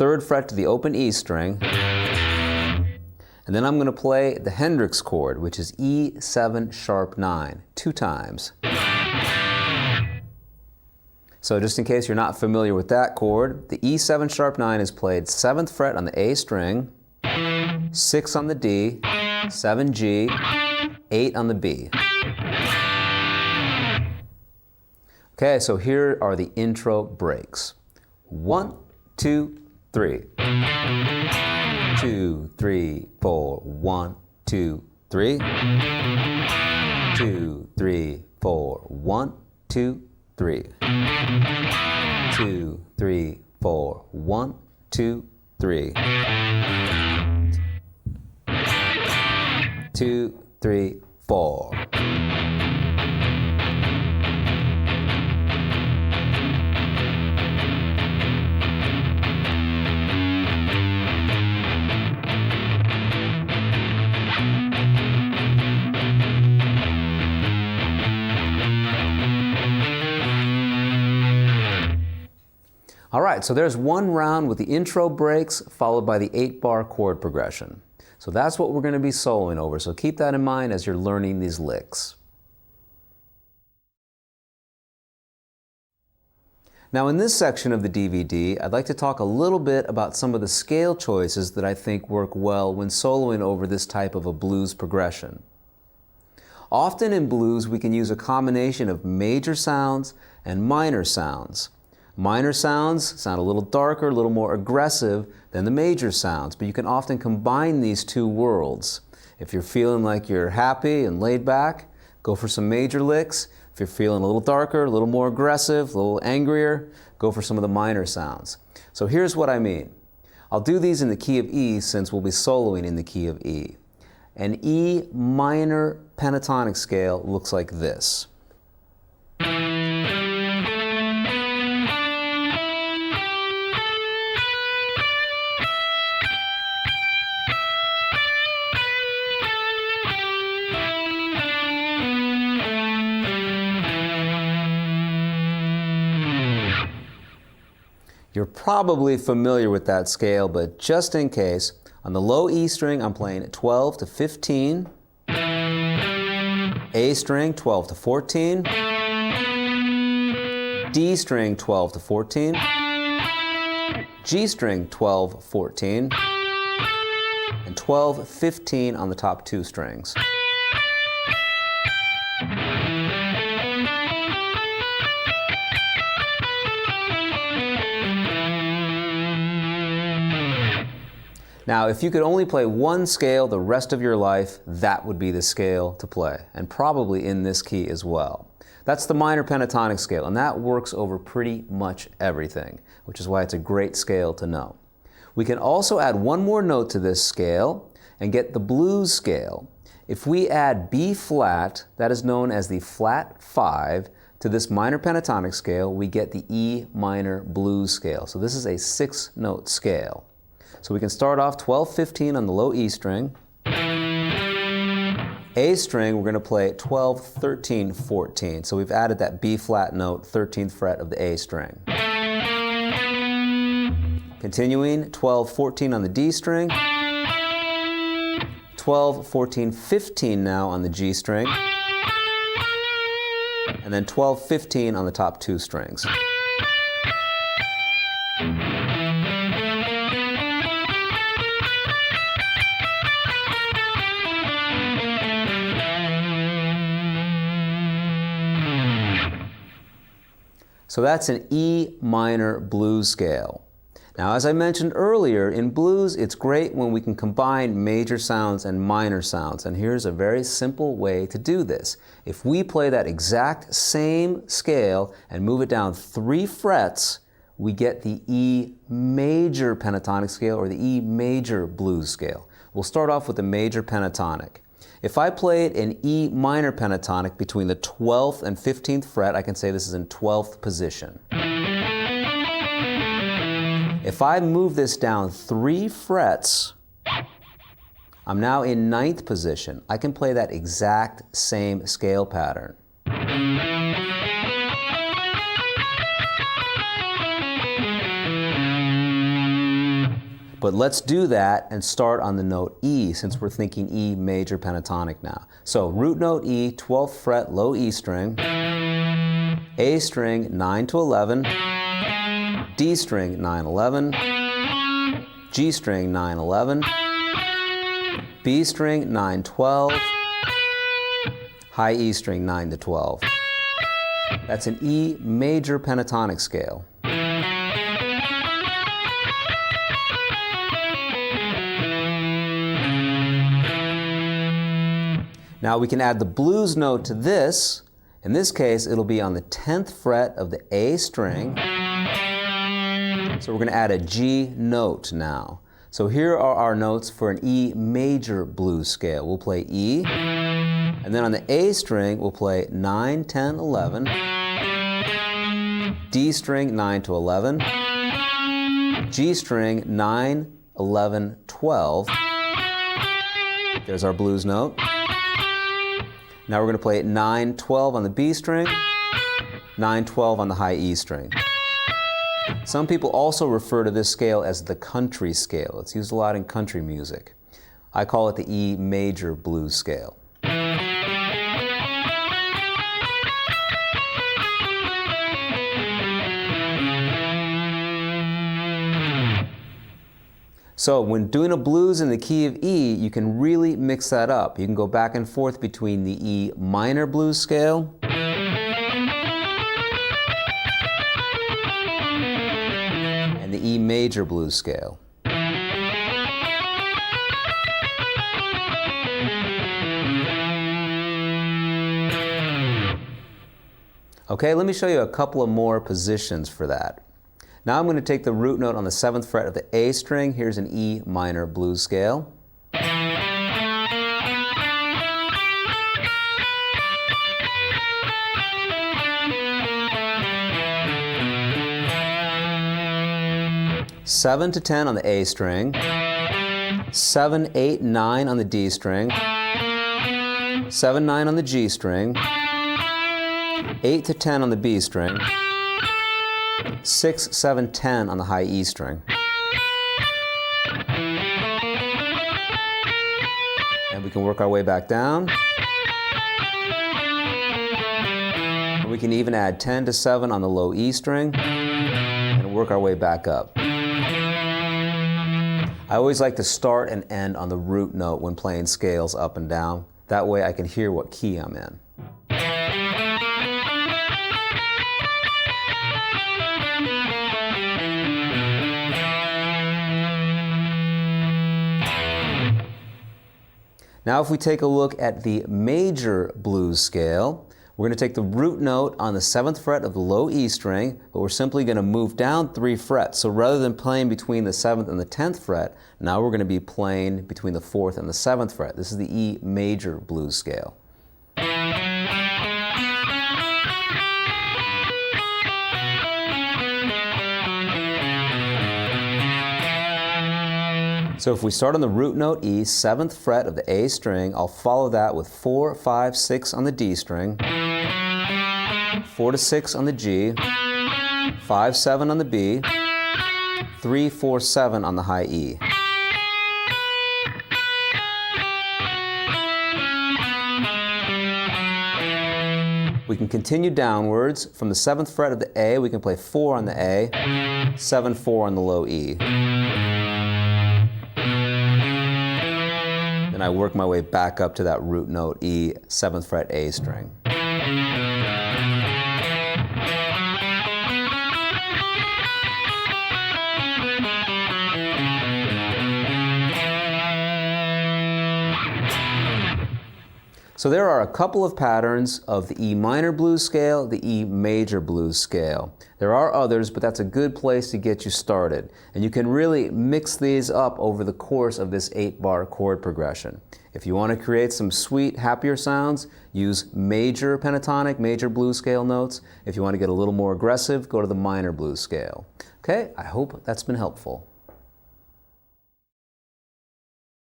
3rd fret to the open E string, and then I'm going to play the Hendrix chord, which is E7 sharp 9, 2 times. So just in case you're not familiar with that chord, the E7 sharp 9 is played 7th fret on the A string, 6 on the D, 7 G, 8 on the B. Okay, so here are the intro breaks. 1, 2, 3. 2, 3, 4. 1, 2, 3. 2, 3, 4. 1, 2, 3. 2, 3, 4. 1, 2, 3. 2, 3, 4. All right, so there's one round with the intro breaks followed by the 8-bar chord progression. So that's what we're going to be soloing over, so keep that in mind as you're learning these licks. Now in this section of the DVD, I'd like to talk a little bit about some of the scale choices that I think work well when soloing over this type of a blues progression. Often in blues we can use a combination of major sounds and minor sounds. Minor sounds sound a little darker, a little more aggressive than the major sounds, but you can often combine these two worlds. If you're feeling like you're happy and laid back, go for some major licks. If you're feeling a little darker, a little more aggressive, a little angrier, go for some of the minor sounds. So here's what I mean. I'll do these in the key of E since we'll be soloing in the key of E. An E minor pentatonic scale looks like this. You're probably familiar with that scale, but just in case, on the low E string I'm playing 12 to 15, A string 12 to 14, D string 12 to 14, G string 12, 14, and 12, 15 on the top 2 strings. Now, if you could only play one scale the rest of your life, that would be the scale to play, and probably in this key as well. That's the minor pentatonic scale, and that works over pretty much everything, which is why it's a great scale to know. We can also add one more note to this scale and get the blues scale. If we add B flat, that is known as the flat 5, to this minor pentatonic scale, we get the E minor blues scale. So this is a 6-note scale. So we can start off 12, 15 on the low E string. A string, we're going to play 12, 13, 14. So we've added that B flat note, 13th fret of the A string. Continuing, 12, 14 on the D string. 12, 14, 15 now on the G string. And then 12, 15 on the top 2 strings. So that's an E minor blues scale. Now, as I mentioned earlier, in blues, it's great when we can combine major sounds and minor sounds. And here's a very simple way to do this. If we play that exact same scale and move it down 3 frets, we get the E major pentatonic scale or the E major blues scale. We'll start off with the major pentatonic. If I played an E minor pentatonic between the 12th and 15th fret, I can say this is in 12th position. If I move this down 3 frets, I'm now in 9th position. I can play that exact same scale pattern. But let's do that and start on the note E, since we're thinking E major pentatonic now. So root note E, 12th fret, low E string, A string 9 to 11, D string 9, 11, G string 9, 11, B string 9, 12, high E string 9 to 12. That's an E major pentatonic scale. Now we can add the blues note to this. In this case, it'll be on the 10th fret of the A string. So we're going to add a G note now. So here are our notes for an E major blues scale. We'll play E, and then on the A string, we'll play 9, 10, 11, D string 9 to 11, G string 9, 11, 12. There's our blues note. Now we're going to play 9, 12 on the B string, 9, 12 on the high E string. Some people also refer to this scale as the country scale. It's used a lot in country music. I call it the E major blues scale. So when doing a blues in the key of E, you can really mix that up. You can go back and forth between the E minor blues scale and the E major blues scale. Okay, let me show you a couple of more positions for that. Now I'm going to take the root note on the 7th fret of the A string. Here's an E minor blues scale. Seven to 10 on the A string. 7, 8, 9 on the D string. 7, 9 on the G string. 8 to 10 on the B string. 6, 7, 10 on the high E string. And we can work our way back down. And we can even add 10 to 7 on the low E string and work our way back up. I always like to start and end on the root note when playing scales up and down. That way I can hear what key I'm in. Now if we take a look at the major blues scale, we're going to take the root note on the 7th fret of the low E string, but we're simply going to move down 3 frets. So rather than playing between the 7th and the 10th fret, now we're going to be playing between the 4th and the 7th fret. This is the E major blues scale. So if we start on the root note E, 7th fret of the A string, I'll follow that with 4, 5, 6 on the D string, 4 to 6 on the G, 5, 7 on the B, 3, 4, 7 on the high E. We can continue downwards. From the 7th fret of the A, we can play 4 on the A, 7, 4 on the low E. And I work my way back up to that root note E, 7th fret A string. So there are a couple of patterns of the E minor blues scale, the E major blues scale. There are others, but that's a good place to get you started. And you can really mix these up over the course of this 8-bar chord progression. If you want to create some sweet, happier sounds, use major pentatonic, major blues scale notes. If you want to get a little more aggressive, go to the minor blues scale. Okay, I hope that's been helpful.